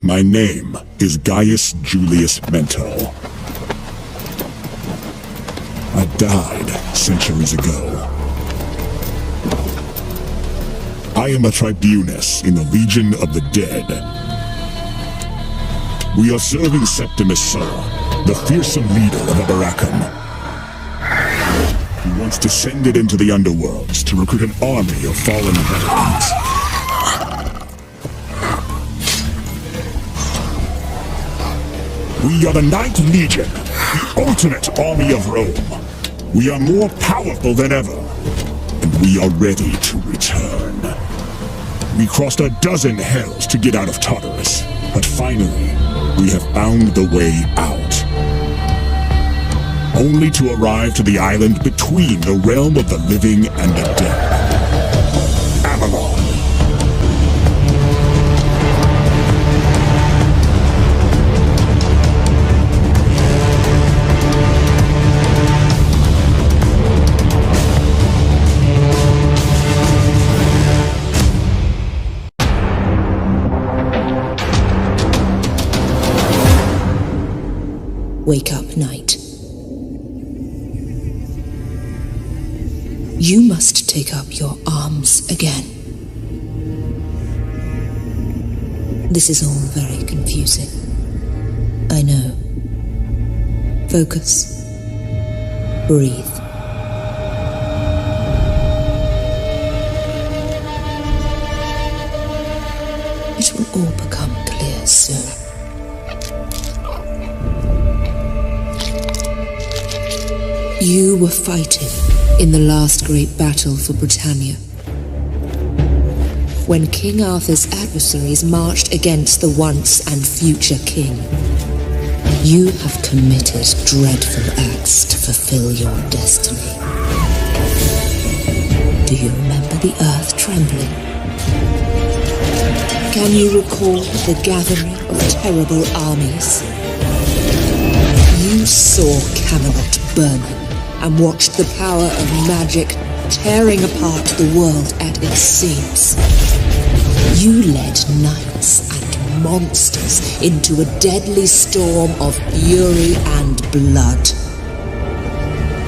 My name is Gaius Julius Mentor. I died centuries ago. I am a tribunus in the Legion of the Dead. We are serving Septimus Sir, the fearsome leader of Abarakam. He wants to send it into the underworlds to recruit an army of fallen veterans. We are the Ninth Legion, the ultimate army of Rome. We are more powerful than ever, and we are ready to return. We crossed a dozen hells to get out of Tartarus, but finally, we have found the way out. Only to arrive to the island between the realm of the living and the dead. Avalon. Wake up, Knight. You must take up your arms again. This is all very confusing. I know. Focus. Breathe. It will all become clear soon. You were fighting in the last great battle for Britannia. When King Arthur's adversaries marched against the once and future king, you have committed dreadful acts to fulfill your destiny. Do you remember the earth trembling? Can you recall the gathering of terrible armies? You saw Camelot burning and watched the power of magic tearing apart the world at its seams. You led knights and monsters into a deadly storm of fury and blood.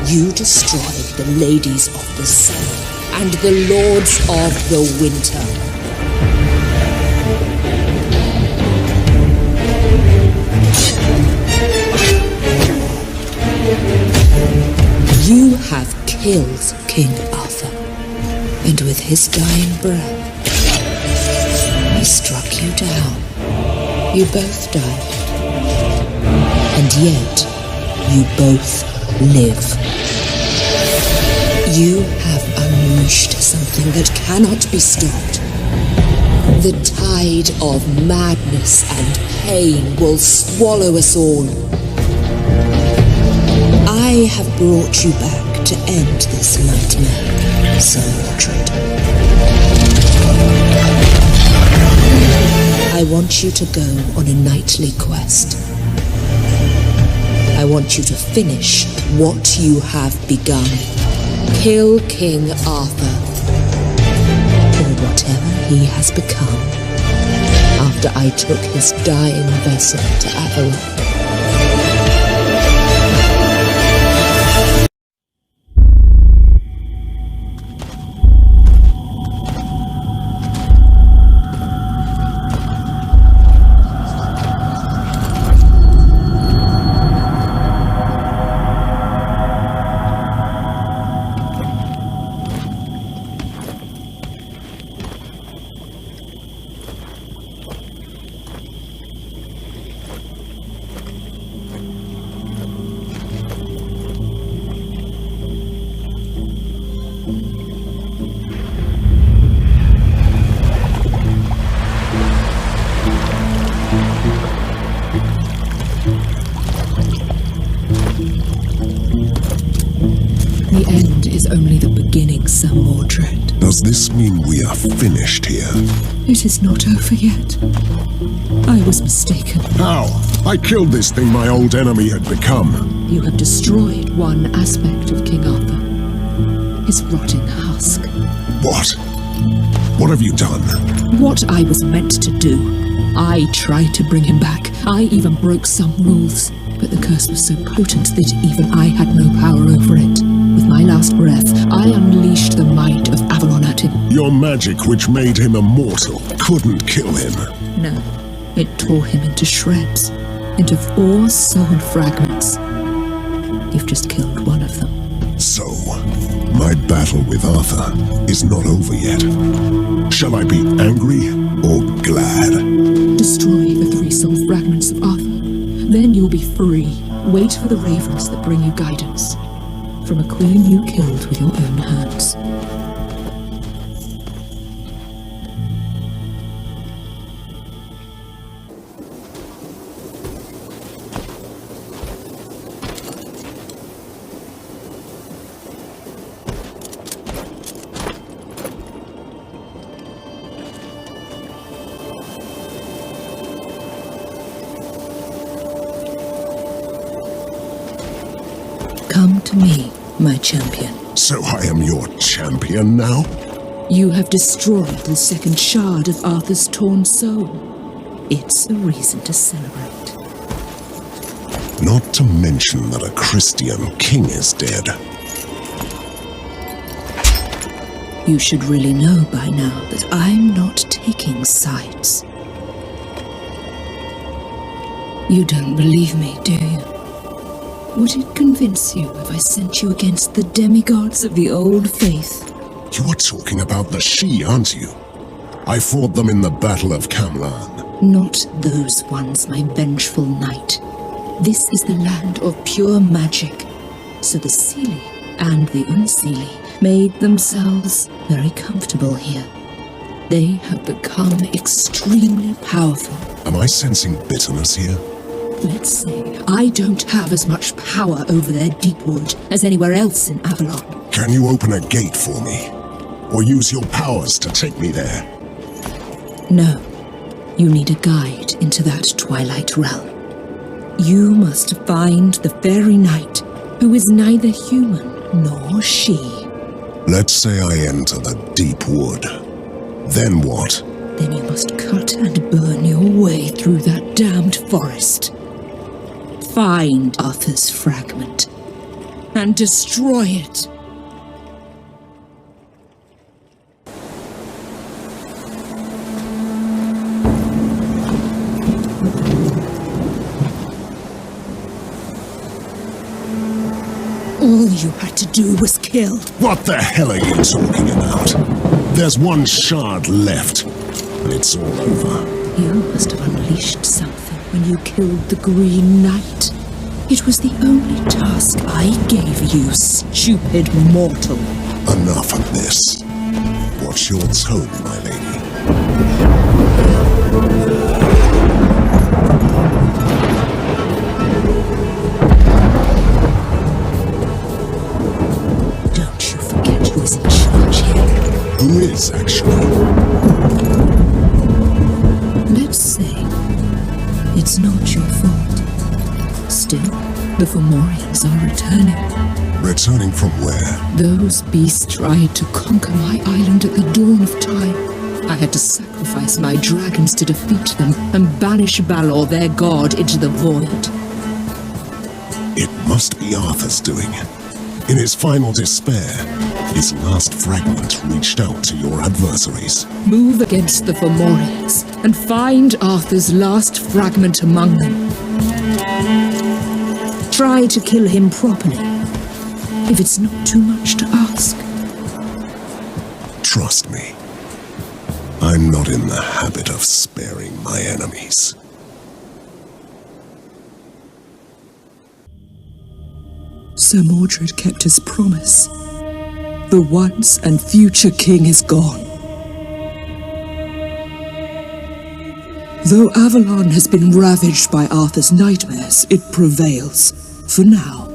You destroyed the ladies of the sun and the lords of the winter. You have killed King Arthur, and with his dying breath, he struck you down. You both died, and yet you both live. You have unleashed something that cannot be stopped. The tide of madness and pain will swallow us all. I have brought you back to end this nightmare, Sir Mordred. I want you to go on a knightly quest. I want you to finish what you have begun. Kill King Arthur, or whatever he has become, after I took his dying vessel to Avalon. The end is only the beginning, Sir Mordred. Does this mean we are finished here? It is not over yet. I was mistaken. How? I killed this thing my old enemy had become. You have destroyed one aspect of King Arthur. His rotting husk. What? What have you done? What I was meant to do. I tried to bring him back. I even broke some rules. But the curse was so potent that even I had no power over it. With my last breath, I unleashed the might of Avalon at him. Your magic, which made him immortal, couldn't kill him. No, it tore him into shreds, into 4 soul fragments. You've just killed one of them. So, my battle with Arthur is not over yet. Shall I be angry or glad? Destroy the 3 soul fragments of Arthur. Then you'll be free. Wait for the ravens that bring you guidance. From a queen you killed with your own hands. Come to me, my champion. So I am your champion now? You have destroyed the second shard of Arthur's torn soul. It's a reason to celebrate. Not to mention that a Christian king is dead. You should really know by now that I'm not taking sides. You don't believe me, do you? Would it convince you if I sent you against the demigods of the old faith? You are talking about the Sidhe, aren't you? I fought them in the Battle of Camlan. Not those ones, my vengeful knight. This is the land of pure magic. So the Seelie and the Unseelie made themselves very comfortable here. They have become extremely powerful. Am I sensing bitterness here? Let's say I don't have as much power over their Deepwood as anywhere else in Avalon. Can you open a gate for me? Or use your powers to take me there? No. You need a guide into that Twilight realm. You must find the fairy knight, who is neither human nor she. Let's say I enter the Deepwood. Then what? Then you must cut and burn your way through that damned forest. Find Arthur's fragment and destroy it. All you had to do was kill. What the hell are you talking about? There's one shard left, and it's all over. You must have unleashed something when you killed the Green Knight. It was the only task I gave you, stupid mortal. Enough of this. Watch your tone, my lady. Don't you forget who's in charge here. Who is, actually? Let's say it's not your fault. Still, the Fomorians are returning. Returning from where? Those beasts tried to conquer my island at the dawn of time. I had to sacrifice my dragons to defeat them and banish Balor, their god, into the void. It must be Arthur's doing. In his final despair, his last fragment reached out to your adversaries. Move against the Fomorians and find Arthur's last fragment among them. Try to kill him properly, if it's not too much to ask. Trust me, I'm not in the habit of sparing my enemies. Sir Mordred kept his promise. The once and future king is gone. Though Avalon has been ravaged by Arthur's nightmares, it prevails, for now.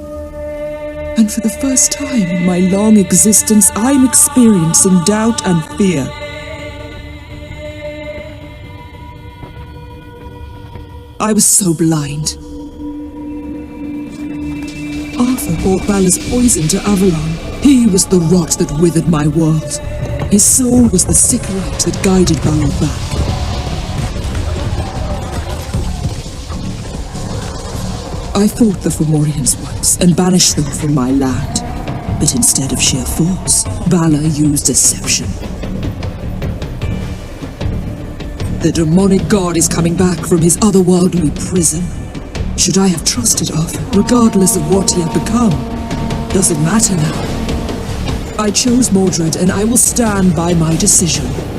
And for the first time in my long existence, I'm experiencing doubt and fear. I was so blind. Arthur brought Balor's poison to Avalon. He was the rot that withered my world. His soul was the sick light that guided Balor back. I fought the Fomorians once and banished them from my land. But instead of sheer force, Bala used deception. The demonic god is coming back from his otherworldly prison. Should I have trusted Arthur, regardless of what he had become? Does it matter now? I chose Mordred, and I will stand by my decision.